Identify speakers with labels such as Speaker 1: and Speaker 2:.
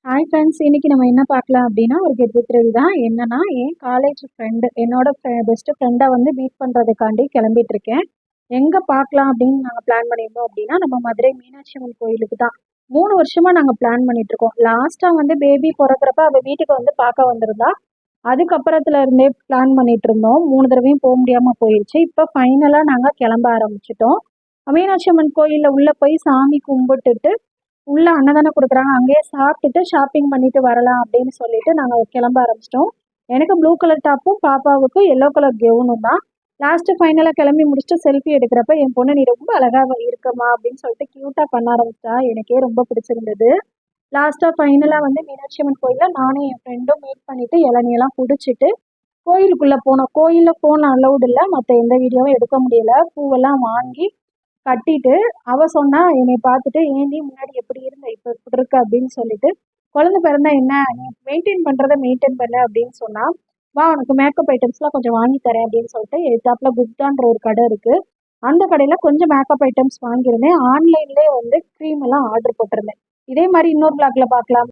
Speaker 1: Hi friends, இன்னைக்கு நம்ம என்ன பார்க்கலாம் அப்படின்னா ஒரு கெட் டுகெதர் தான். என்னன்னா என் காலேஜ் ஃப்ரெண்டு என்னோட பெஸ்ட் ஃப்ரெண்டை வந்து மீட் பண்ணுறதுக்காண்டி கிளம்பிட்டு இருக்கேன். எங்கே பார்க்கலாம் அப்படின்னு நாங்கள் பிளான் பண்ணியிருந்தோம் அப்படின்னா நம்ம மதுரை மீனாட்சி அம்மன் கோயிலுக்கு தான். 3 வருஷமா நாங்கள் பிளான் பண்ணிட்டு இருக்கோம். லாஸ்ட்டாக வந்து பேபி பிறக்கிறப்ப அவள் வீட்டுக்கு வந்து பார்க்க வந்திருந்தா. அதுக்கப்புறத்துல இருந்தே பிளான் பண்ணிட்டு இருந்தோம். 3 தடவையும் போக முடியாமல் போயிடுச்சு. இப்போ ஃபைனலாக நாங்கள் கிளம்ப ஆரம்பிச்சிட்டோம். மீனாட்சி அம்மன் கோயிலில் உள்ளே போய் சாமி கும்பிட்டுட்டு உள்ள அன்னதானம் குடுக்குறாங்க. அங்கேயே சாப்பிட்டுட்டு ஷாப்பிங் பண்ணிட்டு வரலாம் அப்படின்னு சொல்லிட்டு நாங்க கிளம்ப ஆரம்பிச்சிட்டோம். எனக்கு ப்ளூ கலர் டாப்பும், பாப்பாவுக்கு எல்லோ கலர் கெவுனும் தான். லாஸ்ட்டு ஃபைனலா கிளம்பி முடிச்சுட்டு செல்ஃபி எடுக்கிறப்ப என் பொண்ணு, "நீ ரொம்ப அழகா இருக்கம்மா" அப்படின்னு சொல்லிட்டு கியூட்டா பண்ண ஆரம்பிச்சா. எனக்கே ரொம்ப பிடிச்சிருந்தது. லாஸ்ட்டா ஃபைனலா வந்து மீனாட்சி அம்மன் கோயில்ல நானும் என் ஃப்ரெண்டும் மீட் பண்ணிட்டு இளநியெல்லாம் குடிச்சிட்டு கோயிலுக்குள்ள போனோம். கோயில்ல ஃபோன் அலவுட் இல்ல. மத்த எந்த வீடியோவும் எடுக்க முடியல. பூவெல்லாம் வாங்கி கட்டிட்டு அவ சொன்னா என்னைய பார்த்துட்டு, "ஏன்டி முன்னாடி எப்படி இருந்த? இப்ப இப்படி இருக்க?" அப்படின்னு சொல்லிட்டு, "குழந்தை பிறந்தா என்ன? நீ மெயின்டெயின் பண்றத மெயின்டெயின் பண்ணு" அப்படின்னு சொன்னா. "வா, உனக்கு மேக்கப் ஐட்டம்ஸ்லாம் கொஞ்சம் வாங்கி தரேன்" அப்படின்னு சொல்லிட்டு எதுத்தாப்புல குப்தான்ற ஒரு கடை இருக்கு. அந்த கடையில கொஞ்சம் மேக்கப் ஐட்டம்ஸ் வாங்கியிருந்தேன். ஆன்லைன்லயே வந்து க்ரீம் எல்லாம் ஆர்டர் போட்டிருந்தேன். இதே மாரி இன்னொரு வ்ளாக்ல பார்க்கலாம்.